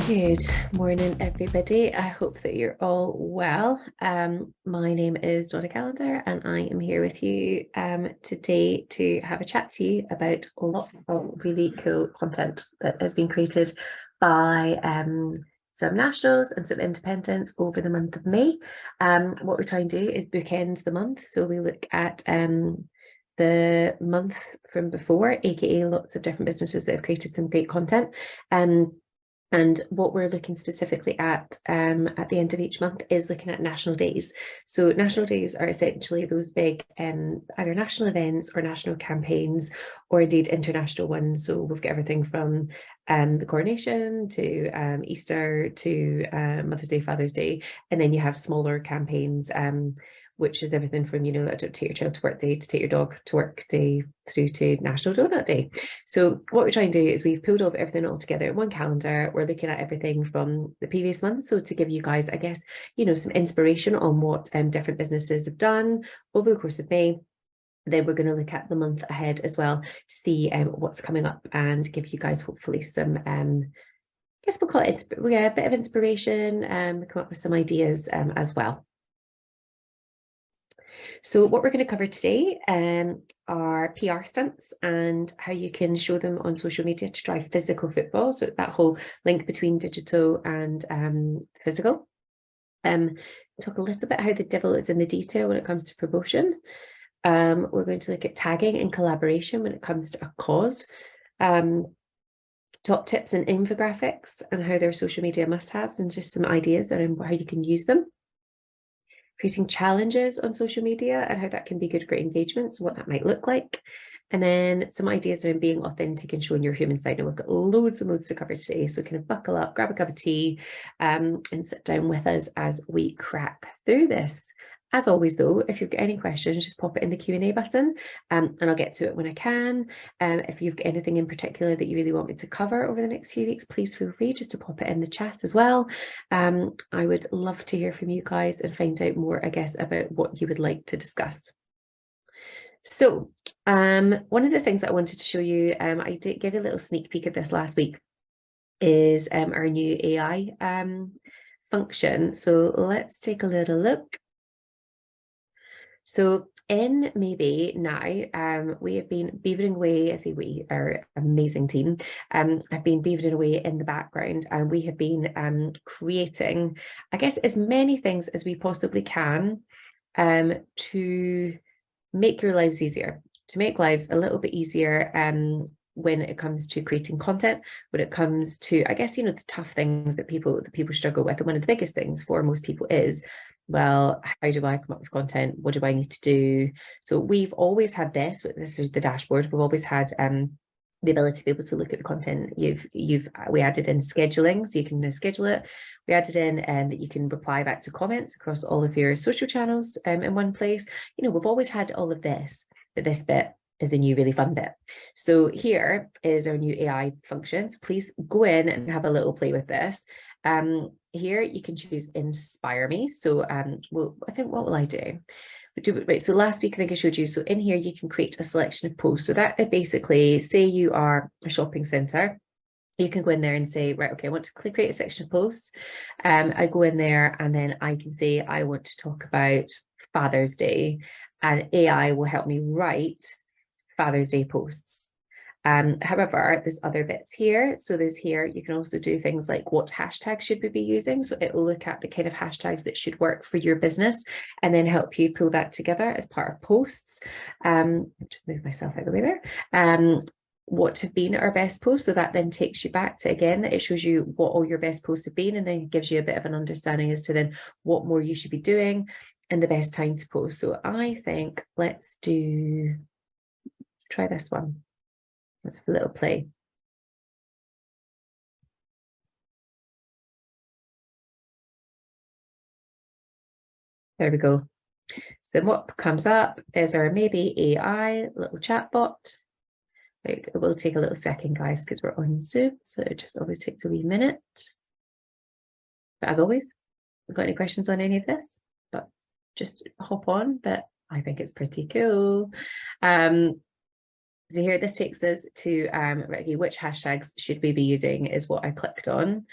Good morning, everybody. I hope that you're all well. My name is Donna Calendar, and I am here with you today to have a chat to you about a lot of really cool content that has been created by some nationals and some independents over the month of May. What we try and do is bookend the month. So we look at the month from before, aka lots of different businesses that have created some great content. And what we're looking specifically at the end of each month is looking at national days. So national days are essentially those big either national events or national campaigns, or indeed international ones. So we've got everything from the coronation to Easter to Mother's Day, Father's Day, and then you have smaller campaigns, which is everything from, take your child to work day, to take your dog to work day, through to National Donut Day. So what we try and do is we've pulled everything all together in one calendar. We're looking at everything from the previous month. So to give you guys, I guess, some inspiration on what different businesses have done over the course of May. Then we're going to look at the month ahead as well to see what's coming up and give you guys hopefully some, I guess we'll call it a bit of inspiration, come up with some ideas as well. So what we're going to cover today are PR stunts and how you can show them on social media to drive physical footfall. So it's that whole link between digital and physical. Talk a little bit how the devil is in the detail when it comes to promotion. We're going to look at tagging and collaboration when it comes to a cause. Top tips and infographics and how they're social media must-haves, and just some ideas on how you can use them. Creating challenges on social media and how that can be good for engagement, so what that might look like. And then some ideas around being authentic and showing your human side. And we've got loads and loads to cover today, so kind of buckle up, grab a cup of tea, and sit down with us as we crack through this. As always, though, if you've got any questions, just pop it in the Q&A button, and I'll get to it when I can. If you've got anything in particular that you really want me to cover over the next few weeks, please feel free just to pop it in the chat as well. I would love to hear from you guys and find out more, I guess, about what you would like to discuss. So one of the things that I wanted to show you, I did give you a little sneak peek at this last week, is our new AI function. So let's take a little look. So in Maybe now, we have been beavering away. I say we, our amazing team, have been beavering away in the background, and we have been creating, I guess, as many things as we possibly can to make your lives easier, to make lives a little bit easier when it comes to creating content, when it comes to, I guess, the tough things that people struggle with. And one of the biggest things for most people is, well, how do I come up with content? What do I need to do? So we've always had this is the dashboard. We've always had the ability to be able to look at the content. We added in scheduling, so you can schedule it. We added in that you can reply back to comments across all of your social channels in one place. We've always had all of this, but this bit is a new really fun bit. So here is our new AI function. So please go in and have a little play with this. Here you can choose Inspire Me. So I think, what will I do? Right, so last week I think I showed you, so in here you can create a selection of posts. So that basically, say you are a shopping centre, you can go in there and say, right, okay, I want to create a section of posts. I go in there and then I can say I want to talk about Father's Day, and AI will help me write Father's Day posts. However, there's other bits here. So there's here, you can also do things like what hashtags should we be using? So it will look at the kind of hashtags that should work for your business and then help you pull that together as part of posts. Just move myself out of the way there. What have been our best posts? So that then takes you back to, again, it shows you what all your best posts have been, and then gives you a bit of an understanding as to then what more you should be doing and the best time to post. So I think let's try this one. Let's have a little play. There we go. So what comes up is our Maybe AI little chat bot. It will take a little second, guys, because we're on Zoom, so it just always takes a wee minute. But as always, got any questions on any of this? But just hop on. But I think it's pretty cool. So here, this takes us to which hashtags should we be using is what I clicked on.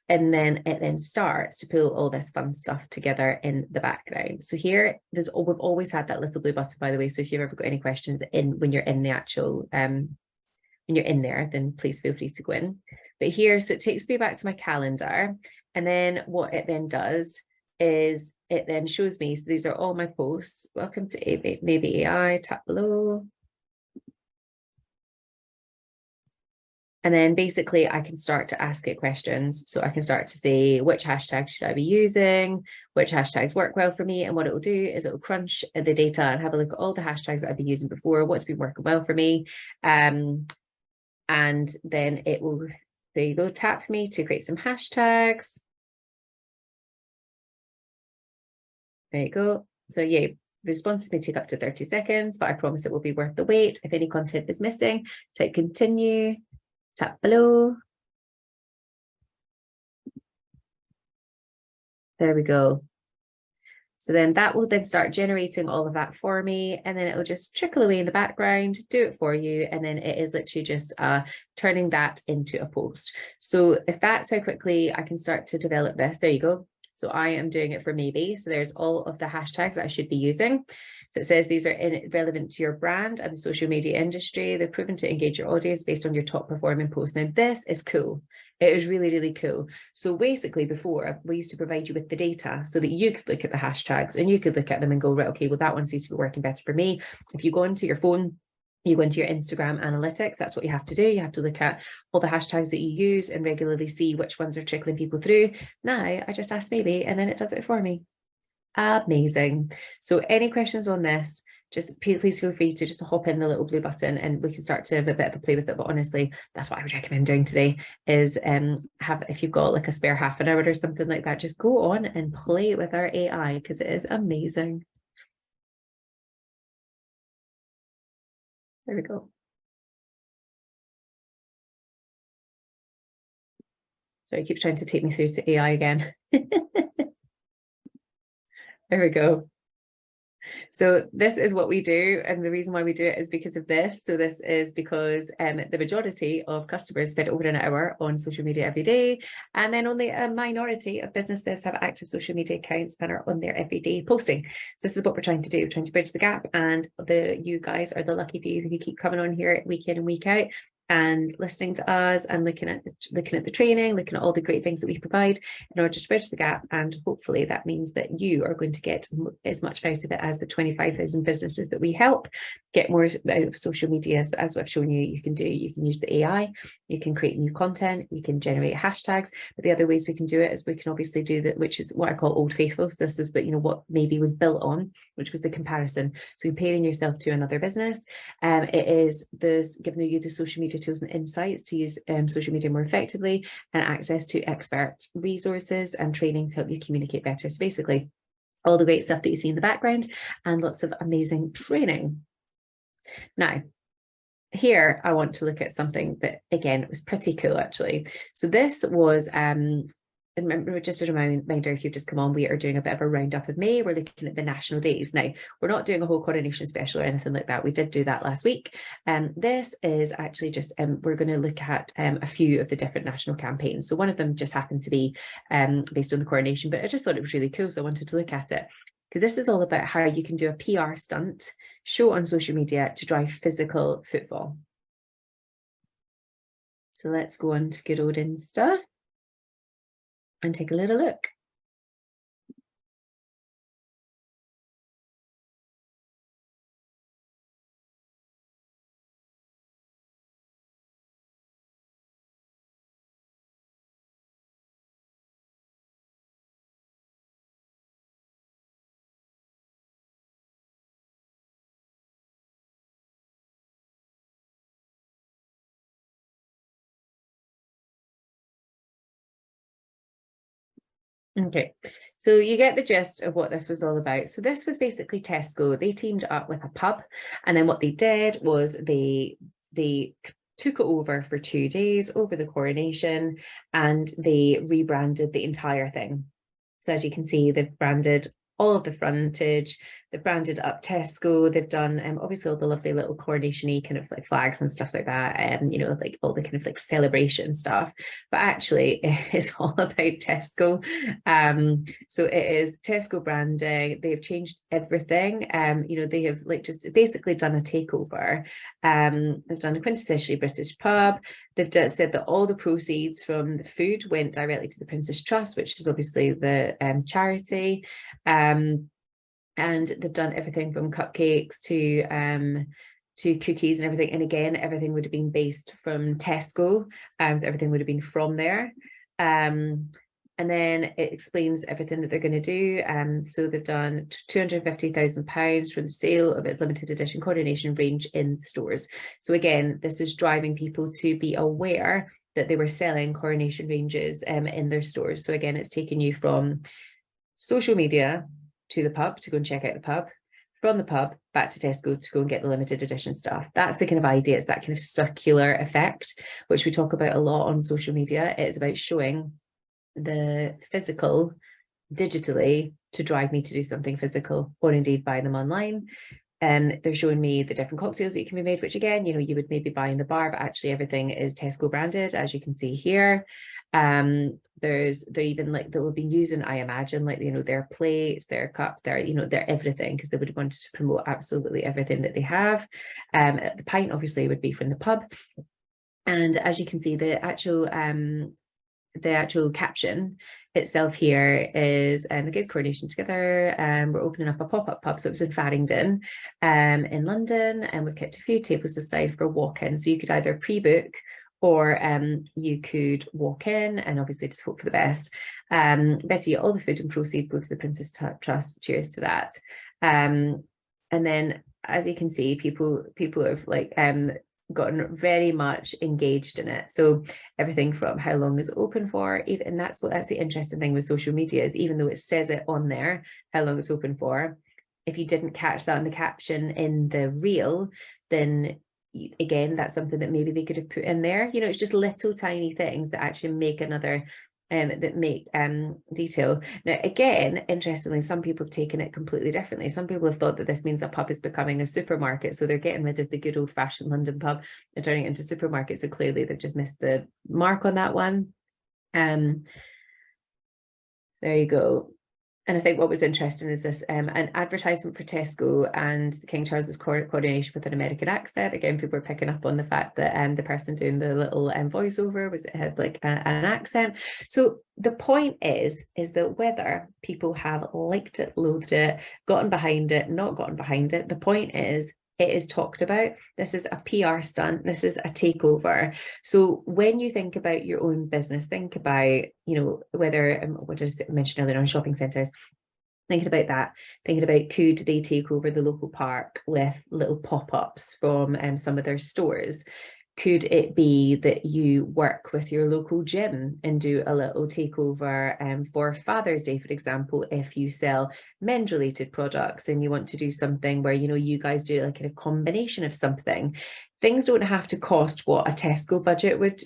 And then it then starts to pull all this fun stuff together in the background. So here, we've always had that little blue button, by the way. So if you've ever got any questions when you're in the actual, when you're in there, then please feel free to go in. But here, so it takes me back to my calendar. And then what it then does is it then shows me, so these are all my posts. Welcome to Maybe AI, tap below. And then basically I can start to ask it questions. So I can start to say, which hashtags should I be using? Which hashtags work well for me? And what it will do is it will crunch the data and have a look at all the hashtags that I've been using before, what's been working well for me. And then it will, there you go, tap me to create some hashtags. There you go. So yeah, responses may take up to 30 seconds, but I promise it will be worth the wait. If any content is missing, type continue. Tap below. There we go. So then that will then start generating all of that for me, and then it will just trickle away in the background, do it for you, and then it is literally just turning that into a post. So if that's how quickly I can start to develop this, there you go. So I am doing it for Maybe. So there's all of the hashtags that I should be using. So it says these are relevant to your brand and the social media industry. They're proven to engage your audience based on your top performing posts. Now, this is cool. It is really, really cool. So basically before, we used to provide you with the data so that you could look at the hashtags and you could look at them and go, right, okay, well, that one seems to be working better for me. If you go into your phone, you go into your Instagram analytics, that's what you have to do. You have to look at all the hashtags that you use and regularly see which ones are trickling people through. Now, I just ask Maybe, and then it does it for me. Amazing. So any questions on this, just please feel free to just hop in the little blue button and we can start to have a bit of a play with it. But honestly, that's what I would recommend doing today is if you've got like a spare half an hour or something like that, just go on and play with our AI because it is amazing. There we go. Sorry, it keeps trying to take me through to AI again. There we go. So this is what we do, and the reason why we do it is because of this. So this is because the majority of customers spend over an hour on social media every day, and then only a minority of businesses have active social media accounts and are on there every day posting. So this is what we're trying to do. We're trying to bridge the gap, and you guys are the lucky few who keep coming on here week in and week out and listening to us and looking at the training, looking at all the great things that we provide in order to bridge the gap. And hopefully that means that you are going to get as much out of it as the 25,000 businesses that we help get more out of social media. So as I've shown you, you can use the AI, you can create new content, you can generate hashtags. But the other ways we can do it is we can obviously do that, which is what I call old faithful. So this is what Maybe was built on, which was the comparison. So comparing yourself to another business. It is giving you the social media tools and insights to use social media more effectively, and access to expert resources and training to help you communicate better. So basically all the great stuff that you see in the background and lots of amazing training. Now, here I want to look at something that, again, was pretty cool actually. So this was remember, just a reminder, if you've just come on, we are doing a bit of a roundup of May. We're looking at the national days. Now, we're not doing a whole coronation special or anything like that. We did do that last week. This is actually just, we're going to look at a few of the different national campaigns. So one of them just happened to be based on the coronation, but I just thought it was really cool. So I wanted to look at it. Because this is all about how you can do a PR stunt, show on social media to drive physical footfall. So let's go on to good old Insta and take a little look. Okay, so you get the gist of what this was all about. So this was basically Tesco. They teamed up with a pub, and then what they did was they took it over for 2 days over the coronation, and they rebranded the entire thing. So as you can see, they've branded all of the frontage. They've branded up Tesco. They've done obviously all the lovely little coronation-y kind of like flags and stuff like that, and you know, like all the kind of like celebration stuff. But actually, it's all about Tesco. So it is Tesco branding. They have changed everything. You know, they have like just basically done a takeover. They've done a quintessentially British pub. They've said that all the proceeds from the food went directly to the Prince's Trust, which is obviously the charity. And they've done everything from cupcakes to cookies and everything. And again, everything would have been based from Tesco. So everything would have been from there. And then it explains everything that they're going to do. So they've done £250,000 for the sale of its limited edition coronation range in stores. So again, this is driving people to be aware that they were selling coronation ranges in their stores. So again, it's taking you from social media to the pub to go and check out the pub, from the pub back to Tesco to go and get the limited edition stuff. That's the kind of idea. It's that kind of circular effect, which we talk about a lot on social media. It's about showing the physical digitally to drive me to do something physical, or indeed buy them online. And they're showing me the different cocktails that can be made, which again, you know, you would maybe buy in the bar, but actually everything is Tesco branded, as you can see here. They're even like, they'll have been using, I imagine, like, you know, their plates, their cups, their, you know, their everything, because they would have wanted to promote absolutely everything that they have. The pint obviously would be from the pub. And as you can see, the actual caption itself here is the Kids Coronation Together. We're opening up a pop-up pub. So it was in Farringdon in London, and we've kept a few tables aside for walk-in. So you could either pre-book or you could walk in and obviously just hope for the best. Better yet, all the food and proceeds go to the Prince's Trust. Cheers to that. And then, as you can see, people have like gotten very much engaged in it. So everything from how long is it open for, even, and that's the interesting thing with social media, is even though it says it on there how long it's open for, if you didn't catch that in the caption in the reel, then again, that's something that maybe they could have put in there. You know, it's just little tiny things that actually make another that make detail. Now, again, interestingly, some people have taken it completely differently. Some people have thought that this means a pub is becoming a supermarket. So they're getting rid of the good old fashioned London pub and turning it into supermarket. So clearly they've just missed the mark on that one. There you go. And I think what was interesting is this, an advertisement for Tesco and King Charles's coronation with an American accent. Again, people were picking up on the fact that the person doing the little voiceover had like an accent. So the point is that whether people have liked it, loathed it, gotten behind it, not gotten behind it, the point is, it is talked about. This is a PR stunt. This is a takeover. So when you think about your own business, think about, you know, whether, what did I mention earlier on, shopping centres, thinking about that, thinking about, could they take over the local park with little pop-ups from some of their stores? Could it be that you work with your local gym and do a little takeover for Father's Day, for example, if you sell men's related products and you want to do something where, you know, you guys do like a kind of combination of something? Things don't have to cost what a Tesco budget would,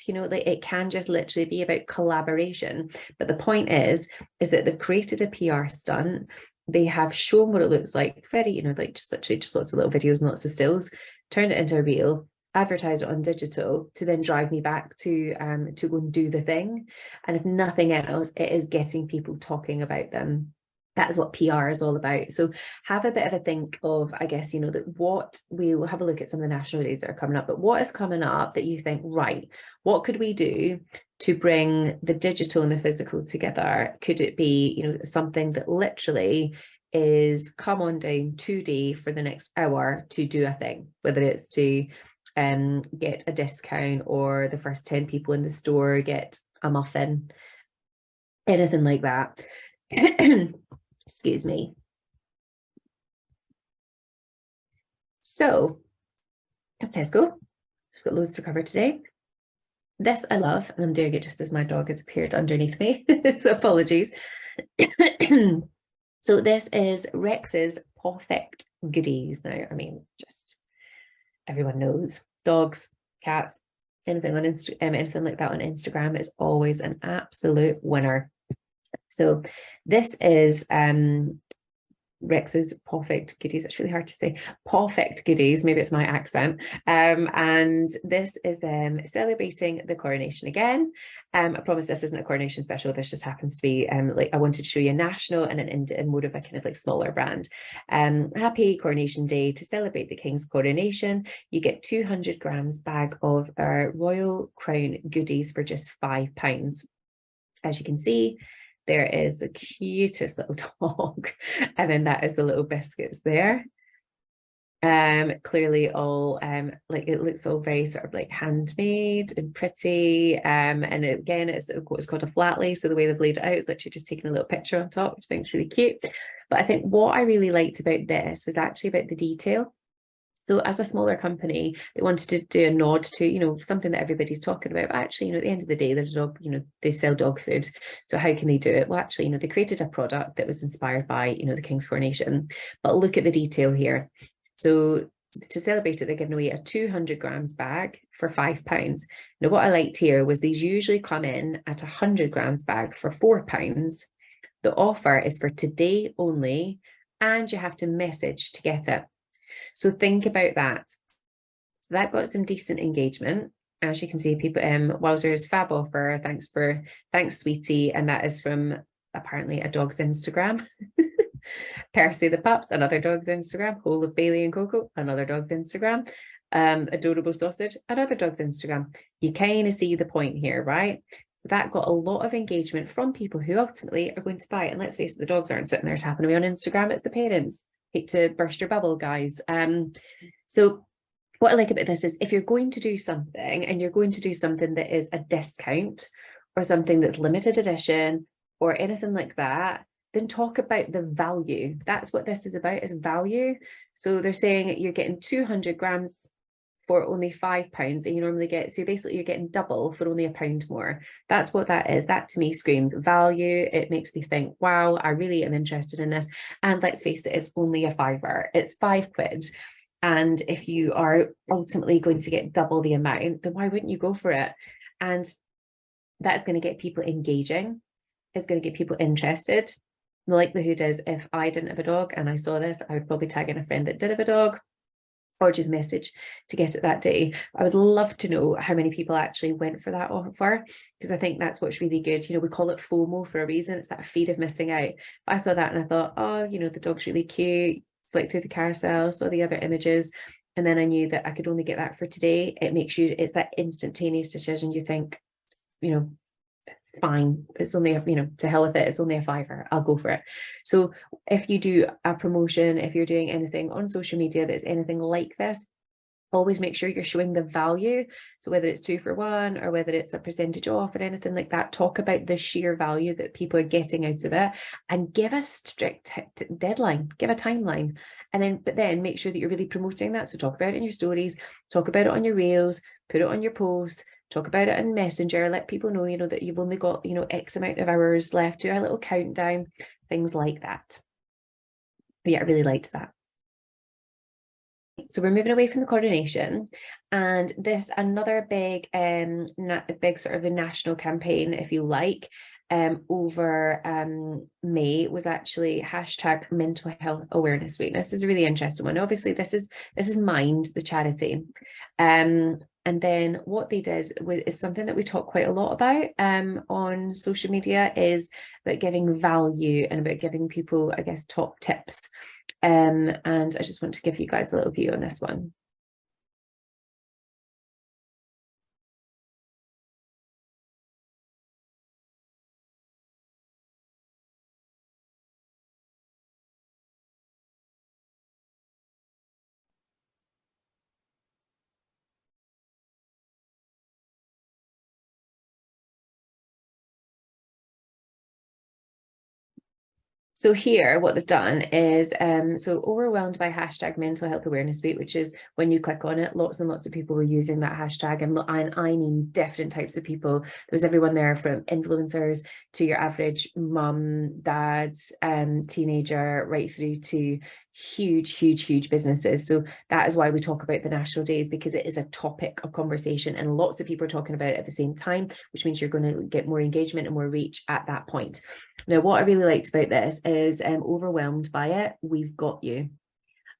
you know, like it can just literally be about collaboration. But the point is that they've created a PR stunt. They have shown what it looks like, very, you know, like just literally just lots of little videos and lots of stills, turned it into a reel, advertise it on digital to then drive me back to go and do the thing. And if nothing else, it is getting people talking about them. That is what PR is all about. So have a bit of a think of, I guess, you know, that what we will have a look at some of the national days that are coming up, but what is coming up that you think, right, what could we do to bring the digital and the physical together? Could it be, you know, something that literally is come on down 2D for the next hour to do a thing, whether it's to get a discount or the first 10 people in the store get a muffin, anything like that. Excuse me. So that's Tesco. I've got loads to cover today. This I love, and I'm doing it just as my dog has appeared underneath me, so apologies. So this is Rex's Perfect Goodies. Now, I mean, just everyone knows dogs, cats, anything on anything like that on Instagram is always an absolute winner. So this is Rex's Perfect Goodies. It's really hard to say. Perfect Goodies, maybe it's my accent. And this is them celebrating the coronation again. I promise this isn't a coronation special. This just happens to be like I wanted to show you a national and an Indian, more of a kind of like smaller brand. Happy Coronation Day. To celebrate the King's coronation, you get 200 grams bag of our Royal Crown goodies for just £5. As you can see, there is the cutest little dog, and then that is the little biscuits there. Clearly all like it looks all very sort of like handmade and pretty. And again, it's called a flat lay. So the way they've laid it out is literally just taking a little picture on top, which I think is really cute. But I think what I really liked about this was actually about the detail. So as a smaller company, they wanted to do a nod to, you know, something that everybody's talking about. But actually, you know, at the end of the day, there's a dog, you know, they sell dog food. So how can they do it? Well, actually, you know, they created a product that was inspired by, you know, the King's coronation. But look at the detail here. So to celebrate it, they're giving away a 200 grams bag for £5. Now, what I liked here was these usually come in at 100 grams bag for £4. The offer is for today only, and you have to message to get it. So think about that. So that got some decent engagement. As you can see, people, Wowzers, fab offer. Thanks, sweetie. And that is from apparently a dog's Instagram. Percy the Pups, another dog's Instagram. Whole of Bailey and Coco, another dog's Instagram. Adorable Sausage, another dog's Instagram. You kind of see the point here, right? So that got a lot of engagement from people who ultimately are going to buy it. And let's face it, the dogs aren't sitting there tapping away on Instagram, it's the parents. Hate to burst your bubble, guys. So what I like about this is if you're going to do something and you're going to do something that is a discount or something that's limited edition or anything like that, then talk about the value. That's what this is about, is value. So they're saying you're getting 200 grams for only £5, and you normally get, so basically you're getting double for only £1 more. That's what that is. That to me screams value. It makes me think, wow, I really am interested in this. And let's face it, it's only a fiver. It's £5. And if you are ultimately going to get double the amount, then why wouldn't you go for it? And that's going to get people engaging. It's going to get people interested. The likelihood is if I didn't have a dog and I saw this, I would probably tag in a friend that did have a dog, or just message to get it that day. I would love to know how many people actually went for that offer, because I think that's what's really good. You know, we call it FOMO for a reason. It's that fear of missing out. But I saw that and I thought, oh, you know, the dog's really cute. Flicked through the carousel, saw the other images, and then I knew that I could only get that for today. It makes you, it's that instantaneous decision. You think, you know, fine, it's only a, you know, to hell with it, it's only a fiver, I'll go for it. So if you do a promotion, if you're doing anything on social media that's anything like this, always make sure you're showing the value. So whether it's 2 for 1 or whether it's a percentage off or anything like that, talk about the sheer value that people are getting out of it, and give a strict deadline, give a timeline. And then, but then make sure that you're really promoting that. So talk about it in your stories, talk about it on your reels, put it on your posts, talk about it in Messenger, let people know, you know, that you've only got, you know, X amount of hours left, do a little countdown, things like that. But yeah, I really liked that. So we're moving away from the coronation, and this another big big sort of a national campaign, if you like, over May was actually hashtag mental health awareness week. This is a really interesting one. Obviously this is Mind, the charity, and then what they did is something that we talk quite a lot about on social media, is about giving value and about giving people, I guess, top tips. And I just want to give you guys a little view on this one. So here, what they've done is, so overwhelmed by hashtag mental health awareness week, which is when you click on it, lots and lots of people were using that hashtag. And I mean different types of people. There was everyone there from influencers to your average mum, dad, teenager, right through to huge businesses. So that is why we talk about the national days, because it is a topic of conversation and lots of people are talking about it at the same time, which means you're going to get more engagement and more reach at that point. Now, what I really liked about this is overwhelmed by it, we've got you.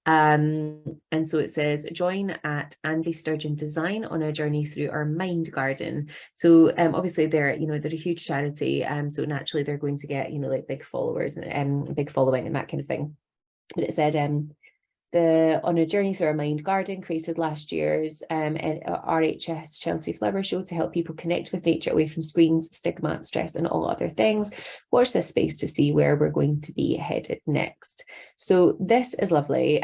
And so it says, join at Andy Sturgeon Design on a journey through our mind garden. So obviously they're a huge charity. So naturally they're going to get, like big followers and big following and that kind of thing. But it said, on a journey through our mind garden, created last year's RHS Chelsea Flower Show to help people connect with nature away from screens, stigma, stress, and all other things. Watch this space to see where we're going to be headed next. So this is lovely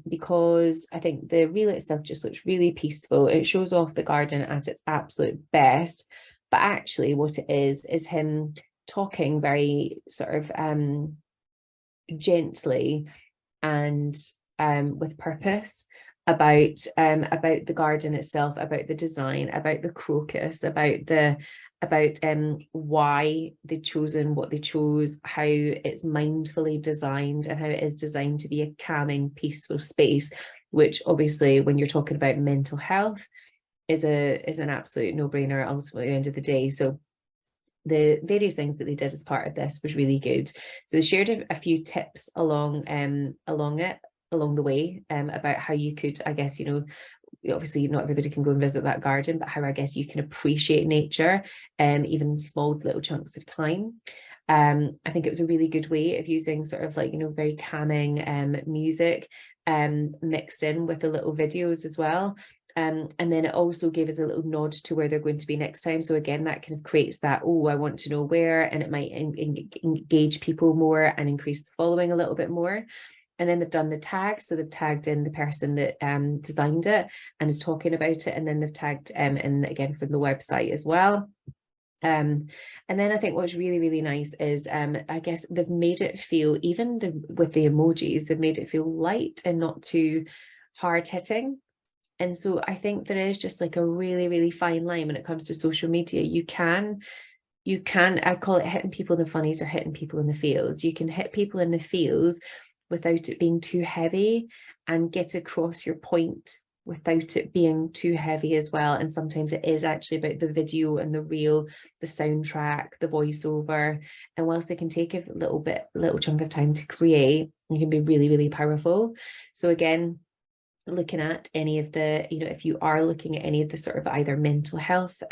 because I think the reel itself just looks really peaceful. It shows off the garden at its absolute best, but actually what it is him talking very sort of gently and with purpose about the garden itself, about the design, about the crocus, about why they've chosen what they chose, how it's mindfully designed, and how it is designed to be a calming, peaceful space, which obviously when you're talking about mental health is an absolute no-brainer ultimately at the end of the day. So the various things that they did as part of this was really good. So they shared a few tips along the way about how you could, I guess, obviously not everybody can go and visit that garden, but how I guess you can appreciate nature, even in small little chunks of time. I think it was a really good way of using sort of like, very calming music mixed in with the little videos as well. And then it also gave us a little nod to where they're going to be next time. So again, that kind of creates that, oh, I want to know where, and it might engage people more and increase the following a little bit more. And then they've done the tag. So they've tagged in the person that designed it and is talking about it. And then they've tagged in again from the website as well. And then I think what's really, really nice is I guess they've made it feel, even with the emojis, they've made it feel light and not too hard hitting. And so I think there is just like a really, really fine line when it comes to social media. You can, I call it hitting people in the funnies or hitting people in the feels. You can hit people in the feels without it being too heavy and get across your point without it being too heavy as well. And sometimes it is actually about the video and the reel, the soundtrack, the voiceover. And whilst they can take a little chunk of time to create, it can be really, really powerful. So again, looking at any of the, if you are looking at any of the sort of either mental health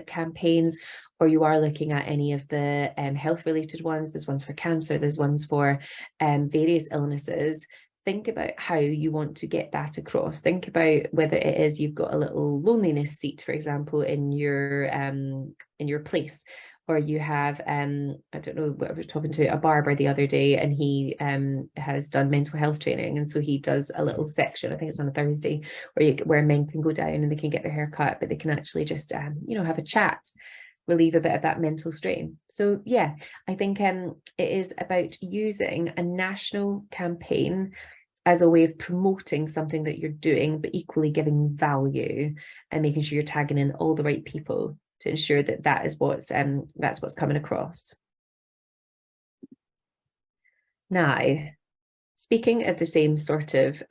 campaigns, or you are looking at any of the health related ones, there's ones for cancer, there's ones for various illnesses. Think about how you want to get that across. Think about whether it is you've got a little loneliness seat, for example, in your place, or you have I don't know, I was talking to a barber the other day, and he has done mental health training, and so he does a little section, I think it's on a Thursday, where men can go down and they can get their hair cut, but they can actually just have a chat, relieve a bit of that mental strain. So yeah, I think it is about using a national campaign as a way of promoting something that you're doing, but equally giving value and making sure you're tagging in all the right people to ensure that that's what's coming across. Now, speaking of the same sort of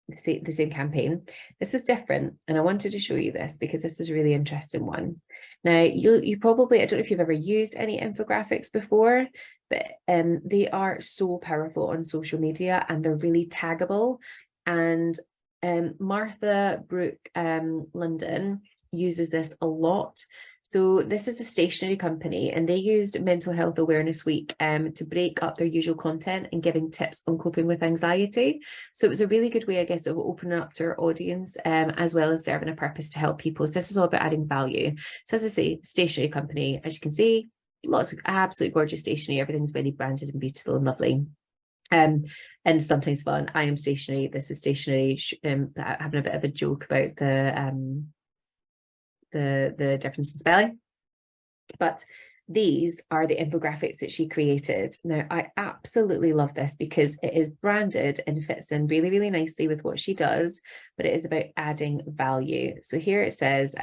the same campaign, this is different, and I wanted to show you this because this is a really interesting one. Now, you probably, I don't know if you've ever used any infographics before, but they are so powerful on social media, and they're really taggable. And Martha Brooke London uses this a lot. So this is a stationery company, and they used Mental Health Awareness Week to break up their usual content and giving tips on coping with anxiety. So it was a really good way, I guess, of opening up to our audience, as well as serving a purpose to help people. So this is all about adding value. So as I say, stationery company, as you can see, lots of absolute gorgeous stationery. Everything's really branded and beautiful and lovely. And sometimes fun. I am stationery. This is stationery. Having a bit of a joke about the difference in spelling, but these are the infographics that she created. Now, I absolutely love this because it is branded and fits in really, really nicely with what she does, but it is about adding value. So here it says,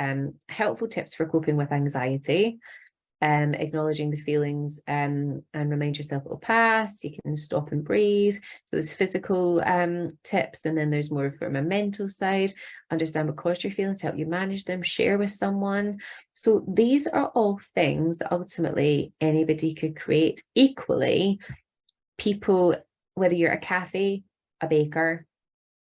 helpful tips for coping with anxiety. acknowledging the feelings, and remind yourself it'll pass. You can stop and breathe. So there's physical tips, and then there's more from a mental side. Understand what caused your feelings, help you manage them, share with someone. So these are all things that ultimately anybody could create. Equally, people, whether you're a cafe, a baker,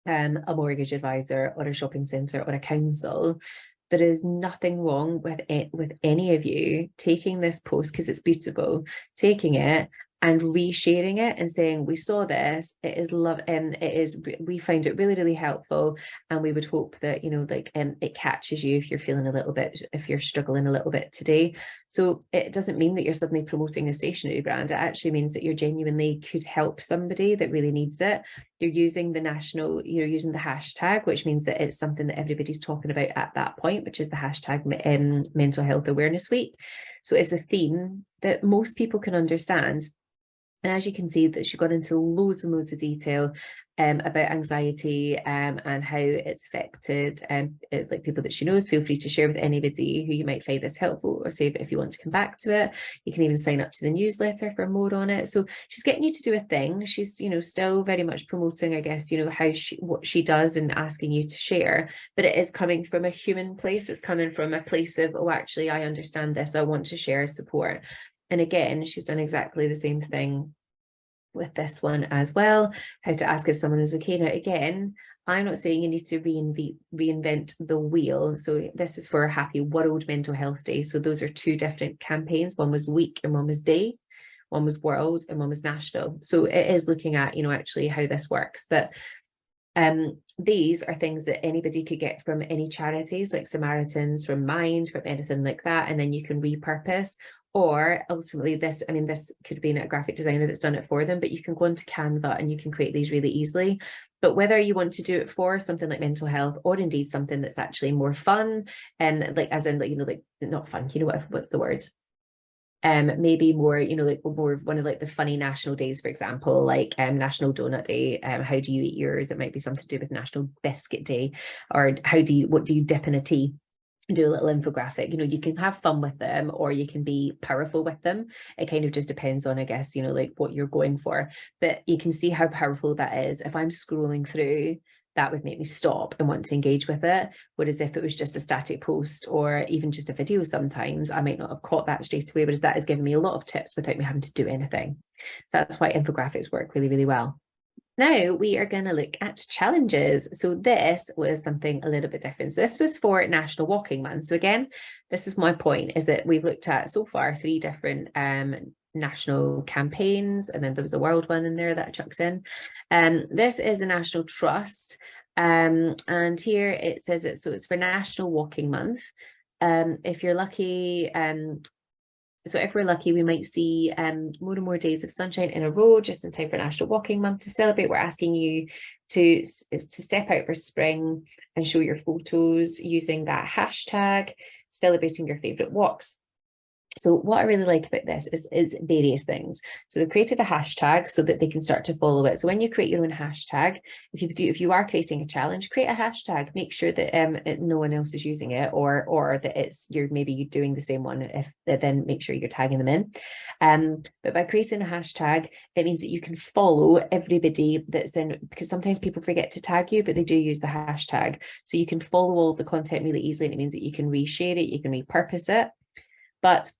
a mortgage advisor, or a shopping centre, or a council, there is nothing wrong with it, with any of you taking this post, because it's beautiful, taking it and resharing it and saying, we saw this, it is love, and it is, we find it really, really helpful, and we would hope that, you know, like, it catches you if you're feeling a little bit, if you're struggling a little bit today. So it doesn't mean that you're suddenly promoting a stationery brand. It actually means that you're genuinely could help somebody that really needs it. You're using the national, you're using the hashtag, which means that it's something that everybody's talking about at that point, which is the hashtag Mental Health Awareness Week. So it's a theme that most people can understand. And as you can see, that she got into loads and loads of detail about anxiety and how it's affected like people that she knows. Feel free to share with anybody who you might find this helpful, or save it if you want to come back to it. You can even sign up to the newsletter for more on it. So she's getting you to do a thing. She's, you know, still very much promoting, I guess, you know, how what she does and asking you to share, but it is coming from a human place. It's coming from a place of, oh, actually, I understand this. I want to share support. And again, she's done exactly the same thing with this one as well, how to ask if someone is okay. Now, again, I'm not saying you need to reinvent the wheel. So this is for a Happy World Mental Health Day. So those are two different campaigns. One was week and one was day. One was world and one was national. So it is looking at, you know, actually how this works. But these are things that anybody could get from any charities, like Samaritans, from Mind, from anything like that, and then you can repurpose. Or ultimately this, I mean, this could be a graphic designer that's done it for them, but you can go into Canva and you can create these really easily. But whether you want to do it for something like mental health, or indeed something that's actually more fun, and like, as in, like, you know, like, not fun, you know, what's the word? Maybe more, you know, like more of one of like the funny national days, for example, like National Donut Day. How do you eat yours? It might be something to do with National Biscuit Day, or what do you dip in a tea? Do a little infographic. You know, you can have fun with them, or you can be powerful with them. It kind of just depends on, I guess, you know, like what you're going for. But you can see how powerful that is. If I'm scrolling through, that would make me stop and want to engage with it. Whereas if it was just a static post, or even just a video, sometimes I might not have caught that straight away, whereas that has given me a lot of tips without me having to do anything. So that's why infographics work really, really well. Now we are going to look at challenges. So this was something a little bit different. So this was for National Walking Month. So again, this is my point, is that we've looked at so far 3 different national campaigns, and then there was a world one in there that I chucked in. This is a national trust, and here it says it, so it's for National Walking Month. If you're lucky, so if we're lucky, we might see more and more days of sunshine in a row, just in time for National Walking Month. To celebrate, we're asking you to step out for spring and show your photos using that hashtag, celebrating your favourite walks. So what I really like about this is various things. So they've created a hashtag so that they can start to follow it. So when you create your own hashtag, if you are creating a challenge, create a hashtag. Make sure that no one else is using it, or that maybe you're doing the same one. If then make sure you're tagging them in. But by creating a hashtag, it means that you can follow everybody that's in, because sometimes people forget to tag you, but they do use the hashtag. So you can follow all of the content really easily, and it means that you can reshare it, you can repurpose it. But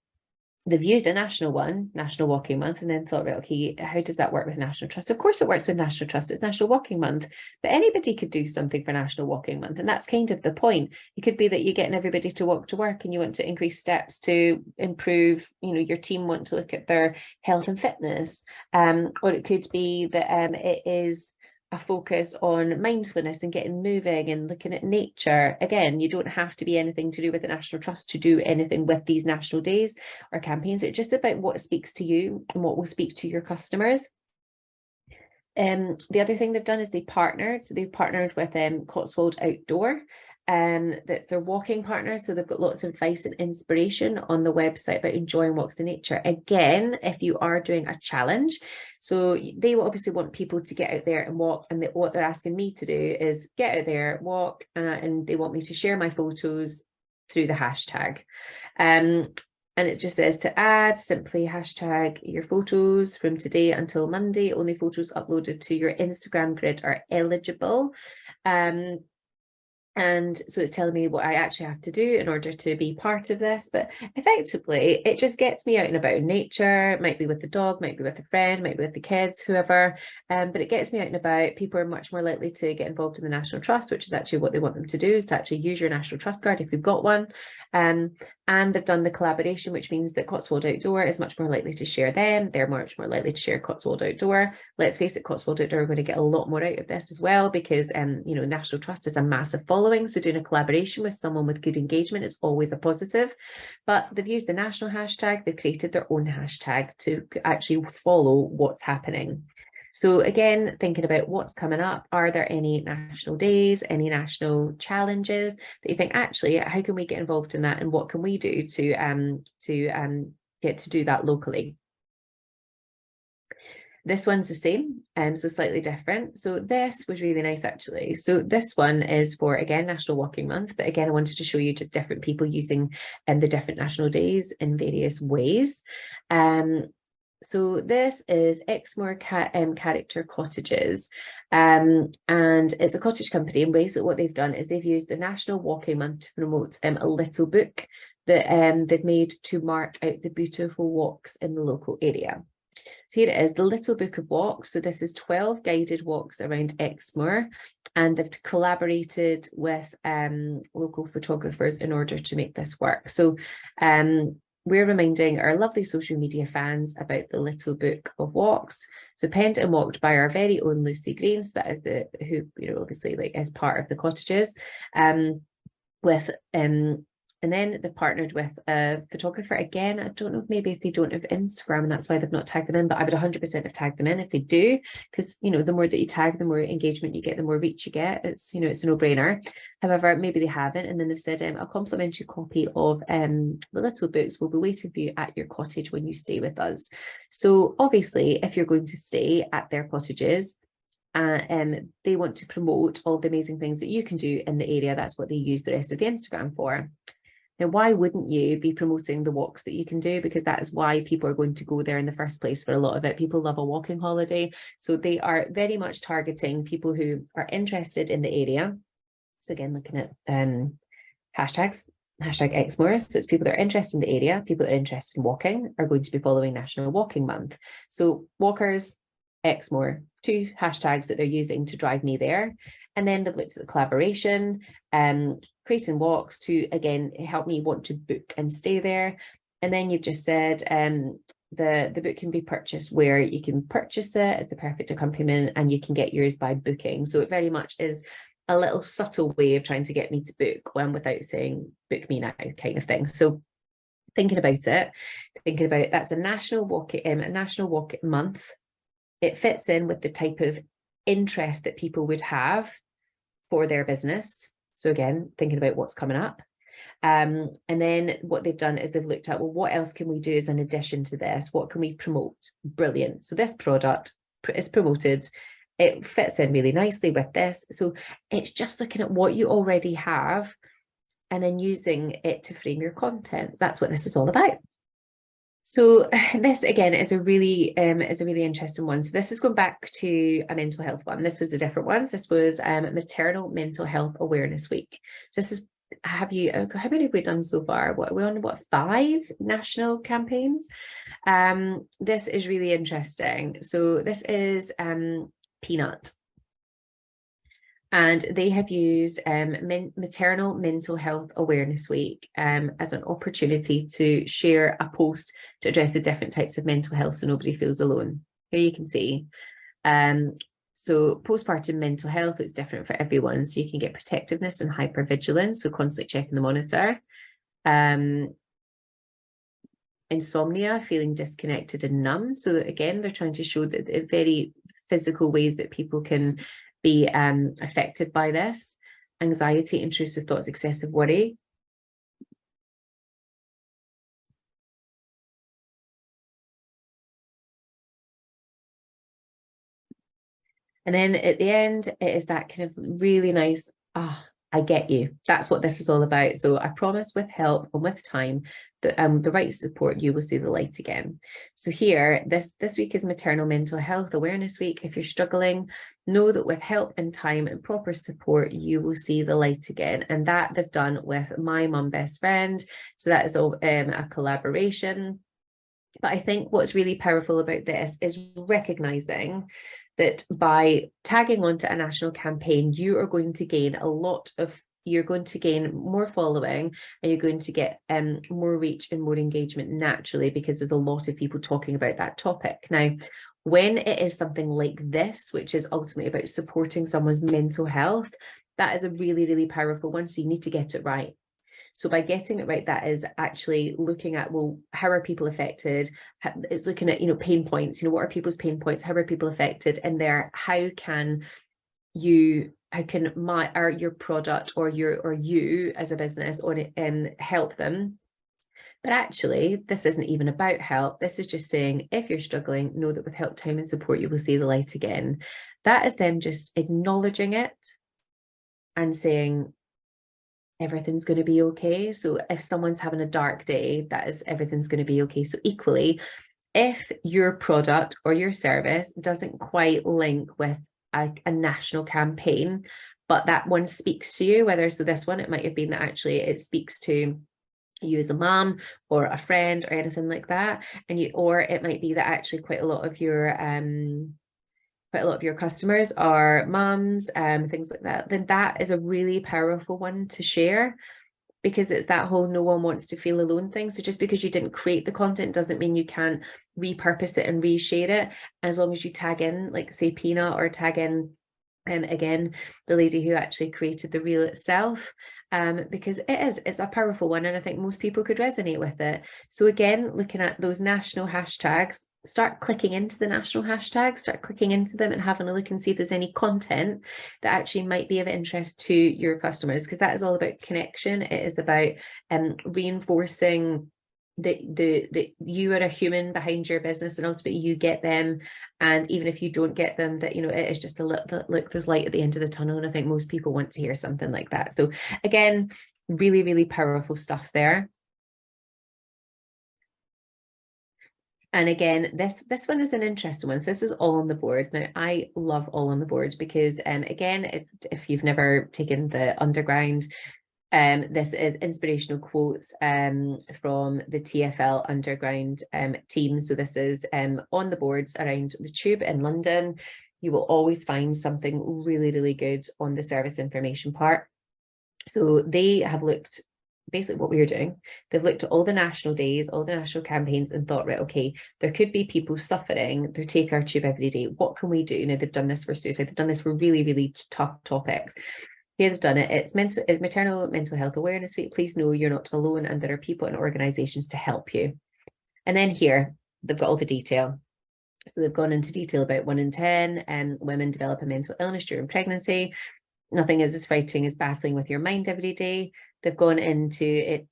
they've used a national one, National Walking Month, and then thought, right, okay, how does that work with National Trust? Of course it works with National Trust. It's National Walking Month, but anybody could do something for National Walking Month, and that's kind of the point. It could be that you're getting everybody to walk to work, and you want to increase steps to improve, you know, your team want to look at their health and fitness, or it could be that it is a focus on mindfulness and getting moving and looking at nature. Again, you don't have to be anything to do with the National Trust to do anything with these national days or campaigns. It's just about what speaks to you and what will speak to your customers. The other thing they've done is they've partnered with Cotswold Outdoor. That's their walking partner. So they've got lots of advice and inspiration on the website about enjoying walks in nature. Again, if you are doing a challenge, so they will obviously want people to get out there and walk, and what they're asking me to do is get out there, walk, and they want me to share my photos through the hashtag. And it just says to add, simply hashtag your photos from today until Monday. Only photos uploaded to your Instagram grid are eligible. And so it's telling me what I actually have to do in order to be part of this. But effectively, it just gets me out and about in nature. It might be with the dog, might be with a friend, might be with the kids, whoever. But it gets me out and about. People are much more likely to get involved in the National Trust, which is actually what they want them to do, is to actually use your National Trust card if you've got one. And they've done the collaboration, which means that Cotswold Outdoor is much more likely to share them. They're much more likely to share Cotswold Outdoor. Let's face it, Cotswold Outdoor are going to get a lot more out of this as well, because National Trust is a massive following. So doing a collaboration with someone with good engagement is always a positive. But they've used the national hashtag, they've created their own hashtag to actually follow what's happening. So again, thinking about what's coming up, are there any national days, any national challenges that you think, actually, how can we get involved in that, and what can we do to get to do that locally? This one's the same, so slightly different. So this was really nice, actually. So this one is for, again, National Walking Month, but again, I wanted to show you just different people using the different national days in various ways. So this is Exmoor Character Cottages, and it's a cottage company, and basically what they've done is they've used the National Walking Month to promote a little book that they've made to mark out the beautiful walks in the local area. So here it is, the Little Book of Walks. So this is 12 guided walks around Exmoor, and they've collaborated with local photographers in order to make this work. So we're reminding our lovely social media fans about the Little Book of Walks. So penned and walked by our very own Lucy Green, so that is who obviously is part of the cottages, and then they've partnered with a photographer. Again, I don't know, maybe if they don't have Instagram and that's why they've not tagged them in, but I would 100% have tagged them in if they do, because the more that you tag, the more engagement you get, the more reach you get. It's it's a no-brainer. However, maybe they haven't, and then they've said a complimentary copy of the little books will be waiting for you at your cottage when you stay with us. So obviously, if you're going to stay at their cottages, they want to promote all the amazing things that you can do in the area. That's what they use the rest of the Instagram for. Now, why wouldn't you be promoting the walks that you can do? Because that is why people are going to go there in the first place for a lot of it. People love a walking holiday. So they are very much targeting people who are interested in the area. So again, looking at hashtags, hashtag Exmoor. So it's people that are interested in the area, people that are interested in walking are going to be following National Walking Month. So walkers, Exmoor, 2 hashtags that they're using to drive me there. And then they've looked at the collaboration, creating walks to, again, help me want to book and stay there. And then you've just said the book can be purchased where you can purchase it. It's a perfect accompaniment, and you can get yours by booking. So it very much is a little subtle way of trying to get me to book when without saying book me now kind of thing. So thinking about that's a national walk month. It fits in with the type of interest that people would have for their business. So again, thinking about what's coming up. And then what they've done is they've looked at, well, what else can we do as an addition to this? What can we promote? Brilliant. So this product is promoted. It fits in really nicely with this. So it's just looking at what you already have and then using it to frame your content. That's what this is all about. So this again is a really interesting one. So this is going back to a mental health one. This was a different one. This was Maternal Mental Health Awareness Week. So this is, how many have we done so far? We're on 5 national campaigns. This is really interesting. So this is Peanut. And they have used Maternal Mental Health Awareness Week as an opportunity to share a post to address the different types of mental health so nobody feels alone. Here you can see. So postpartum mental health looks different for everyone. So you can get protectiveness and hypervigilance, so constantly checking the monitor. Insomnia, feeling disconnected and numb. So that, again, they're trying to show that the very physical ways that people can be affected by this. Anxiety, intrusive thoughts, excessive worry. And then at the end, it is that kind of really nice I get you. That's what this is all about. So I promise with help and with time, the right support, you will see the light again. So here, this week is Maternal Mental Health Awareness Week. If you're struggling, know that with help and time and proper support, you will see the light again. And that they've done with My Mum Best Friend. So that is a collaboration. But I think what's really powerful about this is recognizing that by tagging onto a national campaign, you are going to gain you're going to gain more following, and you're going to get more reach and more engagement naturally, because there's a lot of people talking about that topic. Now, when it is something like this, which is ultimately about supporting someone's mental health, that is a really, really powerful one. So you need to get it right. So by getting it right, that is actually looking at, well, how are people affected? It's looking at, pain points, what are people's pain points? How are people affected? And there, how can your product or you as a business help them? But actually, this isn't even about help. This is just saying, if you're struggling, know that with help, time, and support, you will see the light again. That is them just acknowledging it and saying, everything's going to be okay. So if someone's having a dark day, that is, everything's going to be okay. So equally, if your product or your service doesn't quite link with a national campaign, but that one speaks to you, so this one, it might have been that actually it speaks to you as a mom or a friend or anything like that, or it might be that actually quite a lot of your customers are mums, things like that, then that is a really powerful one to share, because it's that whole no one wants to feel alone thing. So just because you didn't create the content doesn't mean you can't repurpose it and reshare it, as long as you tag in, like say Peanut, or tag in again the lady who actually created the reel itself, because it's a powerful one, and I think most people could resonate with it. So again, looking at those national hashtags, start clicking into the national hashtags, start clicking into them and having a look and see if there's any content that actually might be of interest to your customers, because that is all about connection. It is about reinforcing that you are a human behind your business, and ultimately you get them, and even if you don't get them, that it is just a little look, there's light at the end of the tunnel, and I think most people want to hear something like that. So again, really, really powerful stuff there. And again, this one is an interesting one. So this is all on the board. Now, I love all on the board because, again, if you've never taken the underground, this is inspirational quotes from the TfL Underground team. So this is on the boards around the Tube in London. You will always find something really, really good on the service information part. So they have looked basically what we are doing. They've looked at all the national days, all the national campaigns, and thought, right, okay, there could be people suffering. They take our tube every day. What can we do? They've done this for suicide. They've done this for really, really tough topics. Here they've done it. It's Maternal Mental Health Awareness Week. Please know you're not alone, and there are people and organisations to help you. And then here, they've got all the detail. So they've gone into detail about 1 in 10 women develop a mental illness during pregnancy. Nothing is as frightening as battling with your mind every day. They've gone into it,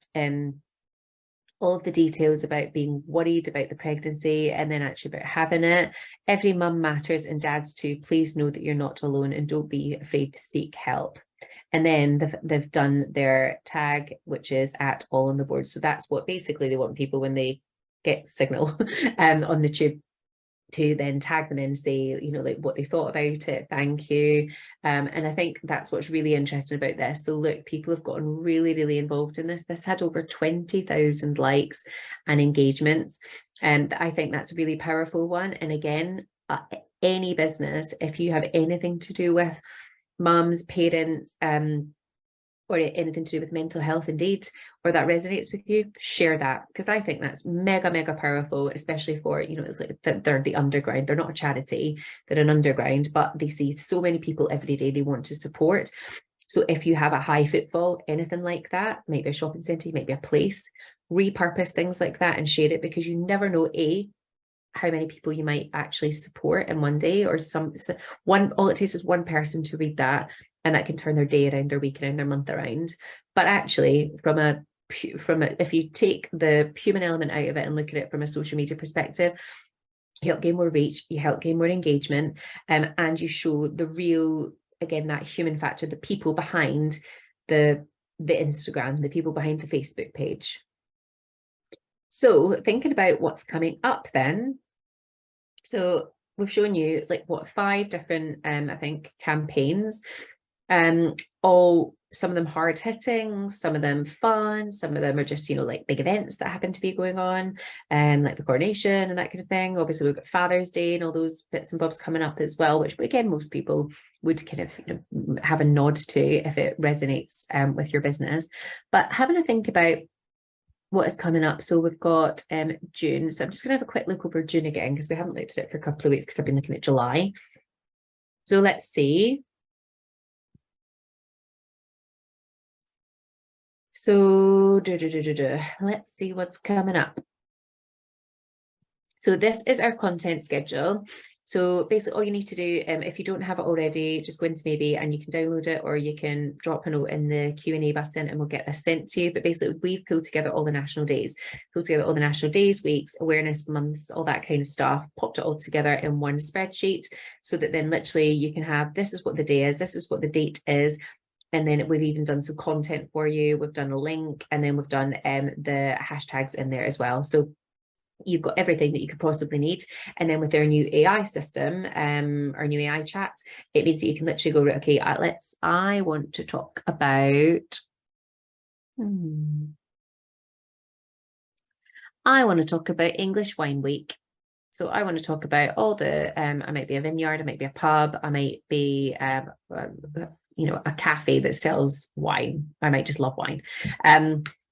all of the details about being worried about the pregnancy, and then actually about having it. Every mum matters, and dads too. Please know that you're not alone, and don't be afraid to seek help. And then they've done their tag, which is at all on the board. So that's what basically they want people, when they get signal on the tube, to then tag them in, say, like what they thought about it, thank you. And I think that's what's really interesting about this. So look, people have gotten really, really involved in this. This had over 20,000 likes and engagements. And I think that's a really powerful one. And again, any business, if you have anything to do with mums, parents, or anything to do with mental health indeed, or that resonates with you, share that, because I think that's mega, mega powerful, especially for, it's like they're the underground. They're not a charity, they're an underground, but they see so many people every day they want to support. So if you have a high footfall, anything like that, maybe a shopping centre, maybe a place, repurpose things like that and share it, because you never know, how many people you might actually support in one day, or all it takes is one person to read that, and that can turn their day around, their week around, their month around. But actually, if you take the human element out of it and look at it from a social media perspective, you help gain more reach, you help gain more engagement, and you show the real, again, that human factor, the people behind the Instagram, the people behind the Facebook page. So thinking about what's coming up then. So we've shown you like what 5 different I think campaigns, all, some of them hard hitting, some of them fun, some of them are just, you know, like big events that happen to be going on, like the coronation and that kind of thing. Obviously we've got Father's Day and all those bits and bobs coming up as well, which again most people would kind of, you know, have a nod to if it resonates with your business. But having a think about what is coming up. So we've got June. So I'm just going to have a quick look over June again, because we haven't looked at it for a couple of weeks because I've been looking at July. So let's see. So let's see what's coming up. So this is our content schedule. So basically all you need to do, if you don't have it already, just go into Maybe and you can download it, or you can drop a note in the Q&A button and we'll get this sent to you. But basically we've pulled together all the national days, weeks, awareness months, all that kind of stuff, popped it all together in one spreadsheet, so that then literally you can have, this is what the day is, this is what the date is. And then we've even done some content for you. We've done a link, and then we've done the hashtags in there as well. So you've got everything that you could possibly need. And then with our new AI system, our new AI chat, it means that you can literally go, okay, I want to talk about, I want to talk about English Wine Week. So I want to talk about all the, I might be a vineyard, I might be a pub, I might be, you know, a cafe that sells wine. I might just love wine.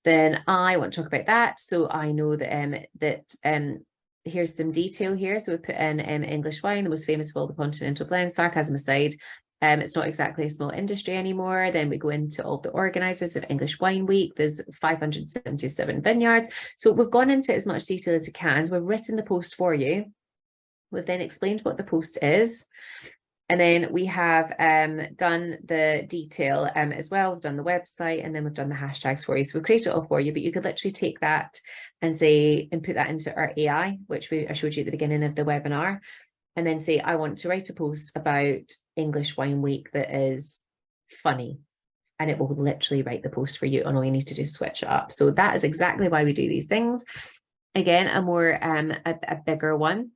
Then I want to talk about that. So I know that here's some detail here. So we put in English wine, the most famous of all the continental blends, sarcasm aside. It's not exactly a small industry anymore. Then we go into all the organisers of English Wine Week. There's 577 vineyards. So we've gone into as much detail as we can. So we've written the post for you. We've then explained what the post is. And then we have done the detail as well. We've done the website, and then we've done the hashtags for you. So we've created it all for you, but you could literally take that and say, and put that into our AI, which I showed you at the beginning of the webinar, and then say, I want to write a post about English Wine Week that is funny. And it will literally write the post for you, and all you need to do is switch it up. So that is exactly why we do these things. Again, a more, a bigger one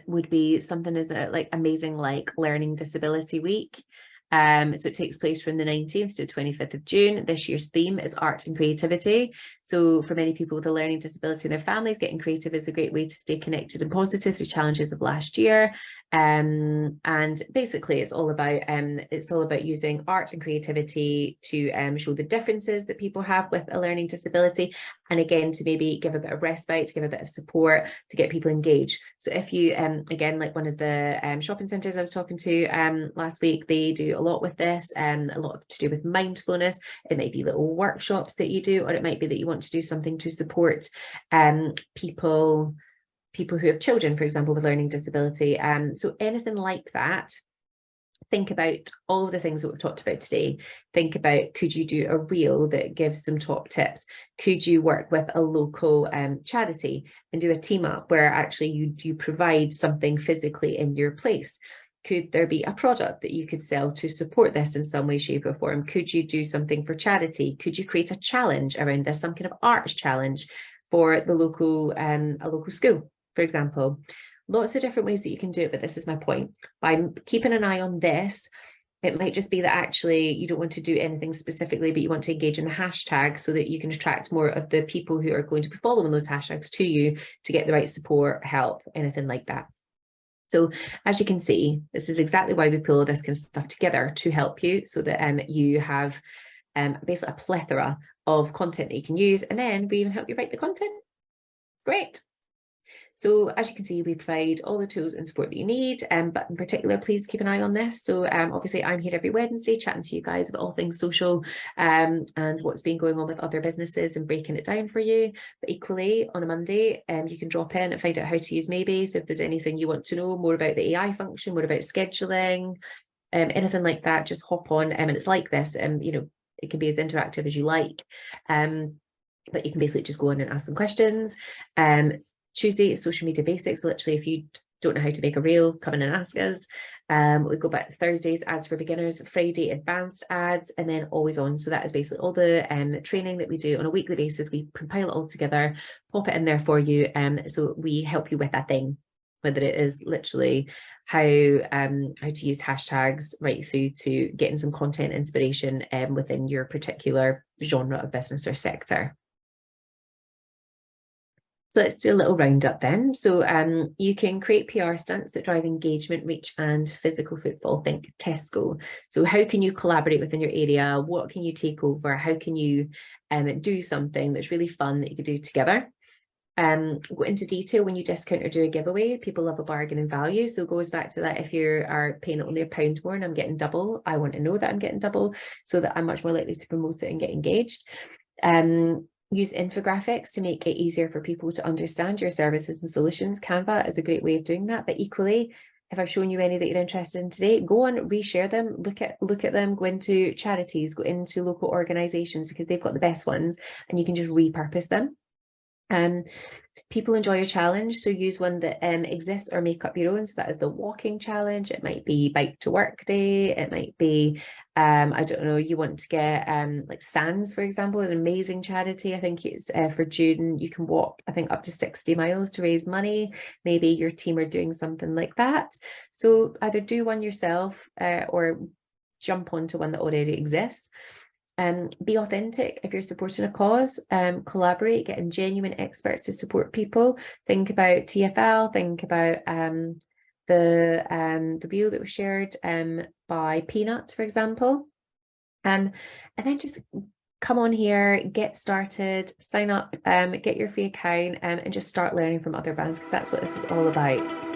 would be something as like amazing, like Learning Disability Week. So it takes place from the 19th to 25th of June. This year's theme is art and creativity. So for many people with a learning disability and their families, getting creative is a great way to stay connected and positive through challenges of last year. And basically it's all about using art and creativity to show the differences that people have with a learning disability. And again, to maybe give a bit of respite, to give a bit of support, to get people engaged. So if you, again, like one of the shopping centres I was talking to last week, they do a lot with this, a lot to do with mindfulness. It might be little workshops that you do, or it might be that you want to do something to support people who have children, for example, with learning disability. So anything like that. Think about all of the things that we've talked about today. Think about, could you do a reel that gives some top tips? Could you work with a local charity and do a team up where actually you provide something physically in your place? Could there be a product that you could sell to support this in some way, shape or form? Could you do something for charity? Could you create a challenge around this, some kind of arts challenge for the local, a local school, for example? Lots of different ways that you can do it, but this is my point. By keeping an eye on this, it might just be that actually you don't want to do anything specifically, but you want to engage in the hashtag so that you can attract more of the people who are going to be following those hashtags to you to get the right support, help, anything like that. So as you can see, this is exactly why we pull all this kind of stuff together to help you, so that you have basically a plethora of content that you can use, and then we even help you write the content. Great. So as you can see, we provide all the tools and support that you need, but in particular, please keep an eye on this. So obviously I'm here every Wednesday chatting to you guys about all things social and what's been going on with other businesses and breaking it down for you. But equally on a Monday, you can drop in and find out how to use Maybe. So if there's anything you want to know more about the AI function, more about scheduling, anything like that, just hop on. And it's like this, you know, it can be as interactive as you like. But you can basically just go in and ask them questions. Tuesday is social media basics. Literally, if you don't know how to make a reel, come in and ask us. We go back Thursdays, ads for beginners, Friday, advanced ads, and then always on. So that is basically all the training that we do on a weekly basis. We compile it all together, pop it in there for you. So we help you with that thing, whether it is literally how to use hashtags right through to getting some content inspiration within your particular genre of business or sector. So let's do a little roundup then. So you can create PR stunts that drive engagement, reach, and physical footfall. Think Tesco. So how can you collaborate within your area? What can you take over? How can you do something that's really fun that you could do together? Go into detail when you discount or do a giveaway. People love a bargain in value. So it goes back to that. If you are paying only £1 more and I'm getting double, I want to know that I'm getting double so that I'm much more likely to promote it and get engaged. Use infographics to make it easier for people to understand your services and solutions. Canva is a great way of doing that. But equally, if I've shown you any that you're interested in today, go on, reshare them, look at them, go into charities, go into local organizations because they've got the best ones and you can just repurpose them. People enjoy your challenge, so use one that exists or make up your own. So that is the walking challenge. It might be bike to work day. It might be, I don't know, you want to get like SANS, for example, an amazing charity. I think it's for June. You can walk, I think, up to 60 miles to raise money. Maybe your team are doing something like that. So either do one yourself or jump onto one that already exists. Be authentic if you're supporting a cause, collaborate, getting genuine experts to support people. Think about TFL, think about the reel that was shared by Peanut, for example. And then just come on here, get started, sign up, get your free account and just start learning from other brands because that's what this is all about.